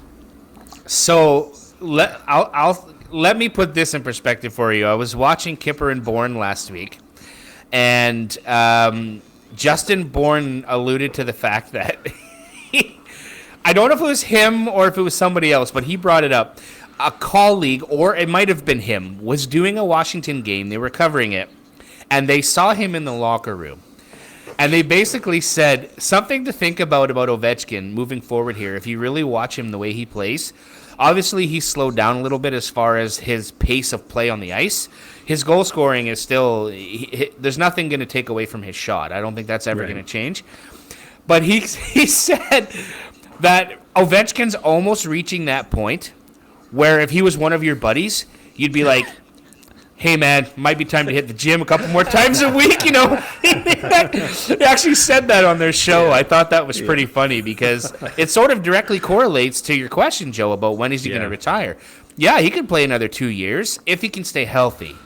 So let me put this in perspective for you. I was watching Kipper and Bourne last week, and Justin Bourne alluded to the fact that I don't know if it was him or if it was somebody else, but he brought it up. A colleague, or it might have been him, was doing a Washington game. They were covering it, and they saw him in the locker room. And they basically said something to think about Ovechkin moving forward here. If you really watch him the way he plays, obviously he's slowed down a little bit as far as his pace of play on the ice. His goal scoring is still, there's nothing going to take away from his shot. I don't think that's ever going to change. But he said that Ovechkin's almost reaching that point where if he was one of your buddies, you'd be like, hey, man, might be time to hit the gym a couple more times a week, He actually said that on their show. I thought that was pretty funny because it sort of directly correlates to your question, Joe, about when is he going to retire. Yeah, he could play another 2 years if he can stay healthy.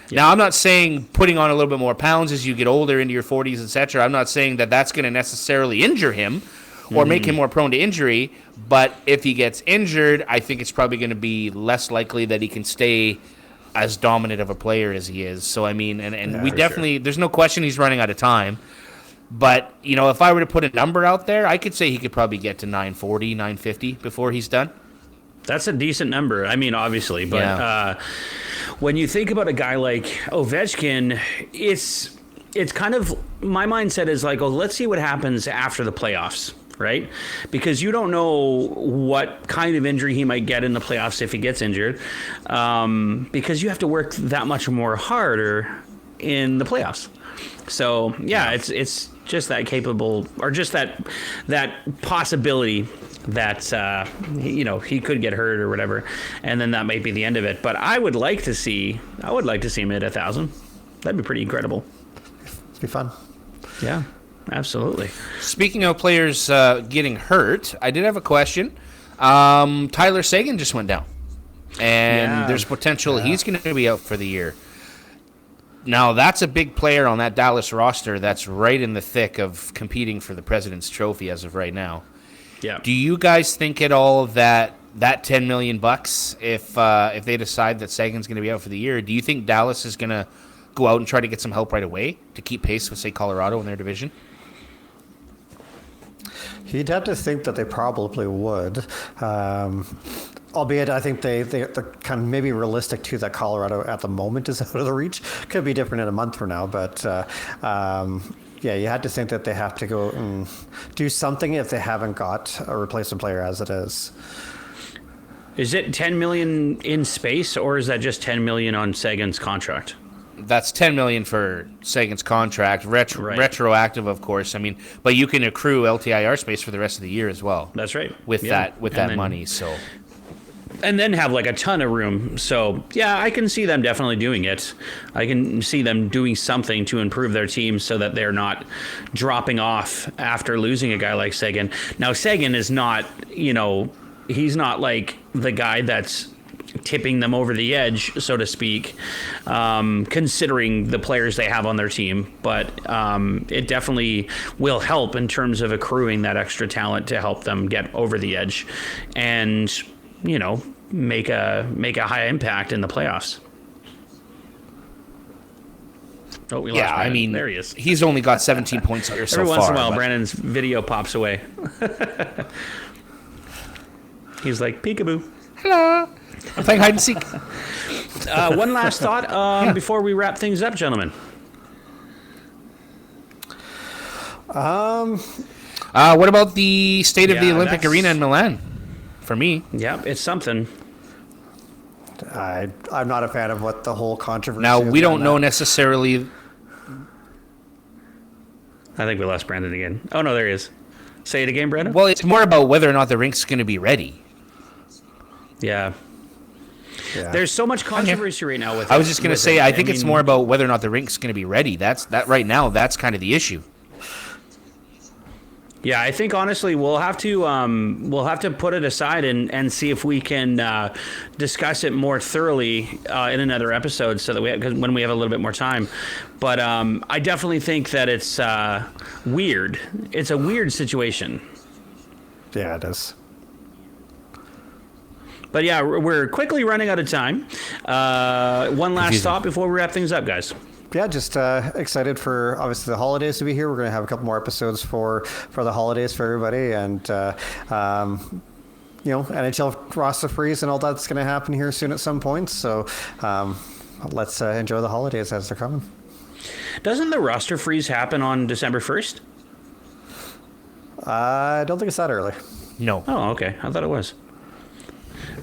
Yeah. Now, I'm not saying putting on a little bit more pounds as you get older into your 40s, etc. I'm not saying that that's going to necessarily injure him or make him more prone to injury. But if he gets injured, I think it's probably going to be less likely that he can stay as dominant of a player as he is. So, I mean, and we definitely, there's no question he's running out of time. But, if I were to put a number out there, I could say he could probably get to 940, 950 before he's done. That's a decent number. I mean, obviously. But when you think about a guy like Ovechkin, it's kind of, my mindset is like, let's see what happens after the playoffs. right? Because you don't know what kind of injury he might get in the playoffs if he gets injured, because you have to work that much more harder in the playoffs. So yeah, it's just that capable, or just that possibility that he could get hurt or whatever, and then that might be the end of it. But I would like to see him at 1,000. That'd be pretty incredible. It'd be fun. Yeah, absolutely. Speaking of players getting hurt, I did have a question. Tyler Seguin just went down, and there's potential he's going to be out for the year. Now, that's a big player on that Dallas roster that's right in the thick of competing for the President's Trophy as of right now. Yeah. Do you guys think at all that $10 million if they decide that Sagan's going to be out for the year, do you think Dallas is going to go out and try to get some help right away to keep pace with, say, Colorado in their division? You'd have to think that they probably would. Albeit, I think they're kind of maybe realistic too that Colorado at the moment is out of the reach. Could be different in a month from now, but you had to think that they have to go and do something if they haven't got a replacement player as it is. Is it $10 million in space, or is that just $10 million on Sagan's contract? That's $10 million for Sagan's contract, retroactive, of course. I mean, but you can accrue LTIR space for the rest of the year as well. That's right. With that money, so. And then have like a ton of room. So yeah, I can see them definitely doing it. I can see them doing something to improve their team so that they're not dropping off after losing a guy like Seguin. Now Seguin is not, he's not like the guy that's tipping them over the edge, so to speak, considering the players they have on their team. But it definitely will help in terms of accruing that extra talent to help them get over the edge and, make a high impact in the playoffs. Oh, we lost Brandon. I mean, there he is. He's only got 17 points here so far. Every once in a while, Brandon's video pops away. He's like, peekaboo. Hello. I'm playing hide and seek. One last thought before we wrap things up, gentlemen. What about the state of the Olympic arena in Milan? For me. Yeah, it's something. I'm not a fan of what the whole controversy Now, is we don't know that. necessarily. I think we lost Brandon again. Oh, no, there he is. Say it again, Brandon. Well, it's more about whether or not the rink's going to be ready. Yeah. There's so much controversy right now with it. I was just going to say, I think it's more about whether or not the rink's going to be ready. That right now, that's kind of the issue. Yeah, I think honestly we'll have to put it aside and see if we can discuss it more thoroughly in another episode, so that when we have a little bit more time. But I definitely think that it's weird. It's a weird situation. Yeah, it is. But yeah, we're quickly running out of time. One last thought before we wrap things up, guys. Yeah, just excited for obviously the holidays to be here. We're going to have a couple more episodes for the holidays for everybody, and NHL roster freeze and all that's going to happen here soon at some point. So let's enjoy the holidays as they're coming. Doesn't the roster freeze happen on December 1st? I don't think it's that early. No. Oh, okay. I thought it was.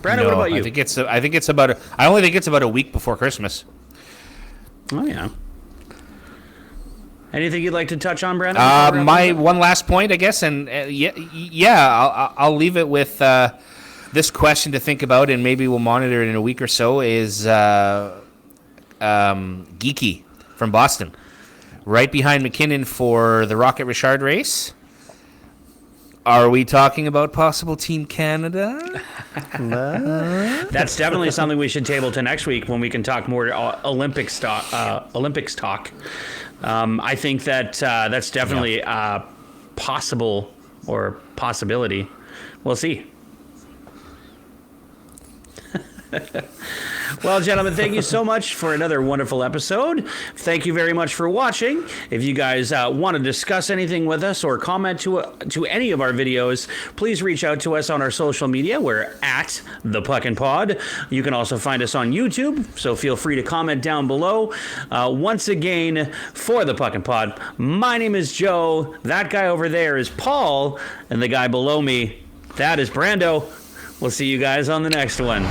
Brandon, what about you? I think it's about a week before Christmas. Oh yeah. Anything you'd like to touch on, Brandon? My one last point, I guess, and I'll leave it with this question to think about, and maybe we'll monitor it in a week or so. Is Geeky from Boston, right behind McKinnon for the Rocket Richard race? Are we talking about possible Team Canada? That's definitely something we should table to next week when we can talk more Olympics talk. I think that that's definitely possible or possibility. We'll see. Well, gentlemen, thank you so much for another wonderful episode. Thank you very much for watching. If you guys want to discuss anything with us or comment to any of our videos, please reach out to us on our social media. We're at the Puckn Pod. You can also find us on YouTube, so feel free to comment down below. Once again, for the Puckn Pod, my name is Joe. That guy over there is Paul, and the guy below me, that is Brando. We'll see you guys on the next one.